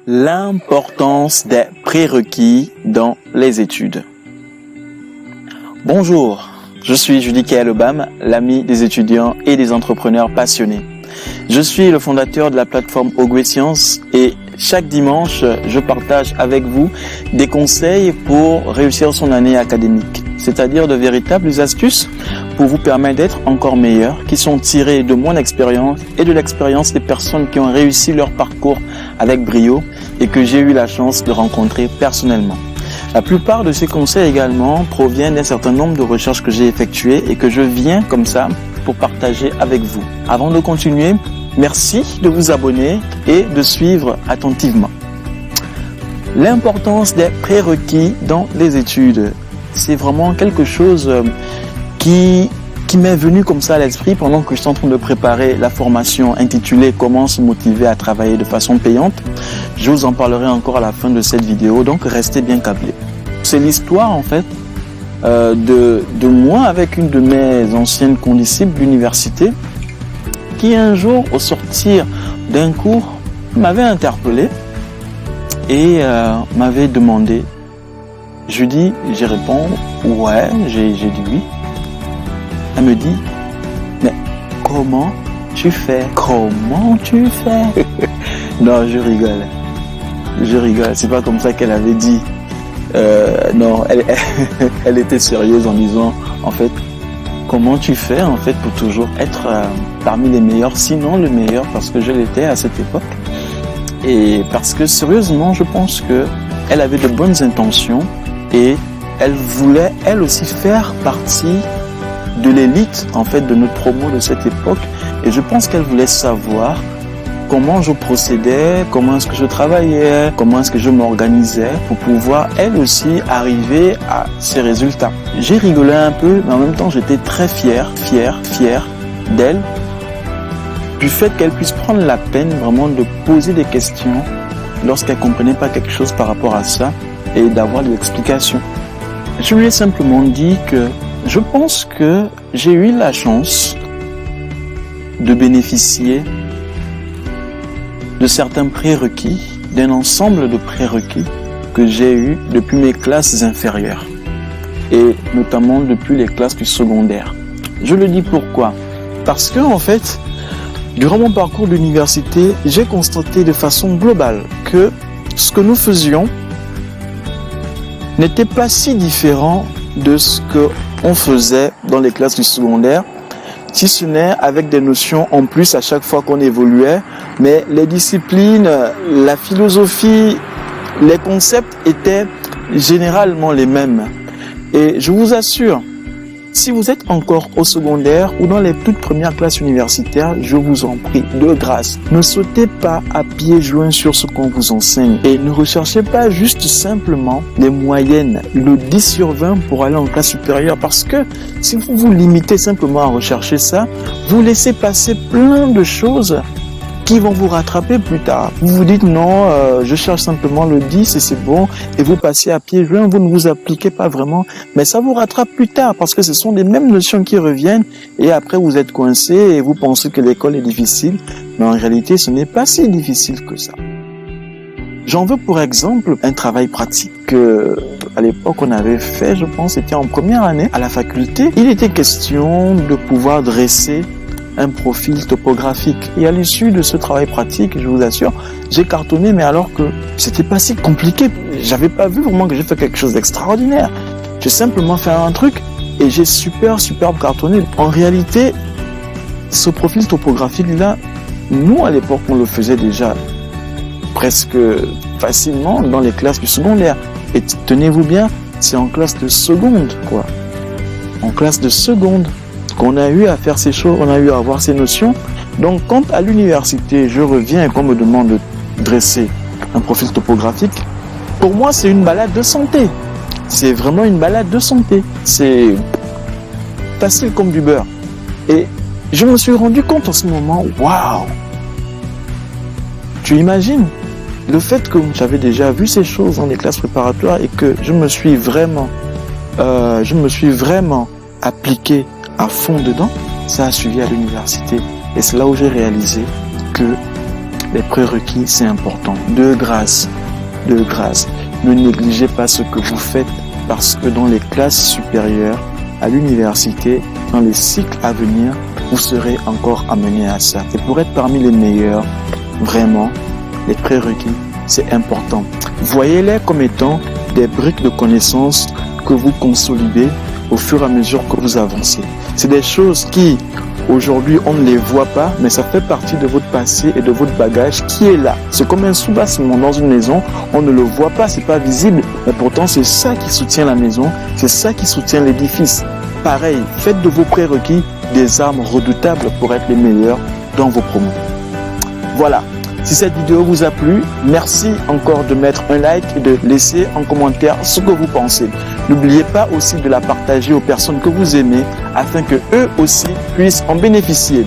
L'importance des prérequis dans les études. Bonjour, je suis Judicaël Obam, l'ami des étudiants et des entrepreneurs passionnés. Je suis le fondateur de la plateforme Ogwe Science et chaque dimanche, je partage avec vous des conseils pour réussir son année académique, c'est-à-dire de véritables astuces pour vous permettre d'être encore meilleur, qui sont tirés de mon expérience et de l'expérience des personnes qui ont réussi leur parcours avec brio et que j'ai eu la chance de rencontrer personnellement. La plupart de ces conseils également proviennent d'un certain nombre de recherches que j'ai effectuées et que je viens comme ça pour partager avec vous. Avant de continuer, merci de vous abonner et de suivre attentivement. L'importance des prérequis dans les études, c'est vraiment quelque chose qui m'est venu comme ça à l'esprit pendant que je suis en train de préparer la formation intitulée « Comment se motiver à travailler de façon payante ». Je vous en parlerai encore à la fin de cette vidéo, donc restez bien câblés. C'est l'histoire en fait de moi avec une de mes anciennes condisciples d'université qui un jour, au sortir d'un cours, m'avait interpellé et m'avait demandé. Je dis, j'y réponds, ouais, j'ai dit oui. Elle me dit, mais comment tu fais? Comment tu fais? Non, je rigole, c'est pas comme ça qu'elle avait dit. Non, elle était sérieuse en disant, en fait, comment tu fais en fait pour toujours être parmi les meilleurs, sinon le meilleur, parce que je l'étais à cette époque. Et parce que sérieusement, je pense que elle avait de bonnes intentions et elle voulait elle aussi faire partie de l'élite en fait de notre promo de cette époque. Et je pense qu'elle voulait savoir comment je procédais, comment est-ce que je travaillais, comment est-ce que je m'organisais pour pouvoir elle aussi arriver à ces résultats. J'ai rigolé un peu, mais en même temps j'étais très fier d'elle, du fait qu'elle puisse prendre la peine vraiment de poser des questions lorsqu'elle comprenait pas quelque chose par rapport à ça et d'avoir des explications. Je lui ai simplement dit que je pense que j'ai eu la chance de bénéficier de certains prérequis, d'un ensemble de prérequis que j'ai eu depuis mes classes inférieures et notamment depuis les classes du secondaire. Je le dis pourquoi? Parce que en fait, durant mon parcours d'université, j'ai constaté de façon globale que ce que nous faisions n'était pas si différent de ce que on faisait dans les classes du secondaire, si ce n'est avec des notions en plus à chaque fois qu'on évoluait, mais les disciplines, la philosophie, les concepts étaient généralement les mêmes. Et je vous assure, si vous êtes encore au secondaire ou dans les toutes premières classes universitaires, je vous en prie, de grâce, ne sautez pas à pieds joints sur ce qu'on vous enseigne et ne recherchez pas juste simplement les moyennes, le 10 sur 20 pour aller en classe supérieure, parce que si vous vous limitez simplement à rechercher ça, vous laissez passer plein de choses qui vont vous rattraper plus tard. Vous vous dites non, je cherche simplement le 10 et c'est bon, et vous passez à pieds joints, vous ne vous appliquez pas vraiment, mais ça vous rattrape plus tard parce que ce sont les mêmes notions qui reviennent et après vous êtes coincé et vous pensez que l'école est difficile, mais en réalité ce n'est pas si difficile que ça. J'en veux pour exemple un travail pratique que à l'époque on avait fait, je pense, c'était en première année à la faculté. Il était question de pouvoir dresser un profil topographique. Et à l'issue de ce travail pratique, je vous assure, j'ai cartonné, mais alors que c'était pas si compliqué. J'avais pas vu vraiment que j'ai fait quelque chose d'extraordinaire. J'ai simplement fait un truc et j'ai superbe cartonné. En réalité, ce profil topographique-là, nous à l'époque, on le faisait déjà presque facilement dans les classes du secondaire. Et tenez-vous bien, c'est en classe de seconde, quoi. En classe de seconde qu'on a eu à faire ces choses, on a eu à avoir ces notions. Donc, quand à l'université, je reviens et qu'on me demande de dresser un profil topographique, pour moi, c'est une balade de santé. C'est vraiment une balade de santé. C'est facile comme du beurre. Et je me suis rendu compte en ce moment, waouh! Tu imagines le fait que j'avais déjà vu ces choses dans les classes préparatoires et que je me suis vraiment appliqué à fond dedans, ça a suivi à l'université. Et c'est là où j'ai réalisé que les prérequis, c'est important. De grâce. Ne négligez pas ce que vous faites parce que dans les classes supérieures, à l'université, dans les cycles à venir, vous serez encore amené à ça. Et pour être parmi les meilleurs, vraiment, les prérequis, c'est important. Voyez-les comme étant des briques de connaissances que vous consolidez au fur et à mesure que vous avancez. C'est des choses qui, aujourd'hui, on ne les voit pas, mais ça fait partie de votre passé et de votre bagage qui est là. C'est comme un soubassement dans une maison, on ne le voit pas, c'est pas visible, mais pourtant c'est ça qui soutient la maison, c'est ça qui soutient l'édifice. Pareil, faites de vos prérequis des armes redoutables pour être les meilleurs dans vos promos. Voilà. Si cette vidéo vous a plu, merci encore de mettre un like et de laisser en commentaire ce que vous pensez. N'oubliez pas aussi de la partager aux personnes que vous aimez afin que eux aussi puissent en bénéficier.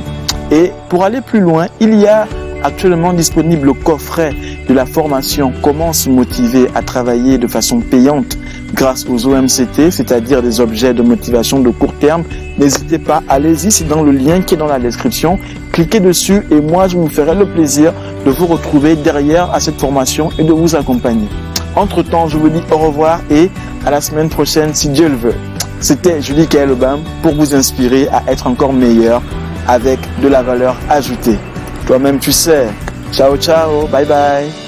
Et pour aller plus loin, il y a actuellement disponible le coffret de la formation Comment se motiver à travailler de façon payante grâce aux OMCT, c'est-à-dire des objets de motivation de court terme. N'hésitez pas, allez-y, c'est dans le lien qui est dans la description. Cliquez dessus et moi, je me ferai le plaisir de vous retrouver derrière à cette formation et de vous accompagner. Entre-temps, je vous dis au revoir et à la semaine prochaine si Dieu le veut. C'était Julie Kaelobam pour vous inspirer à être encore meilleur avec de la valeur ajoutée. Toi-même, tu sais. Ciao, ciao, bye bye.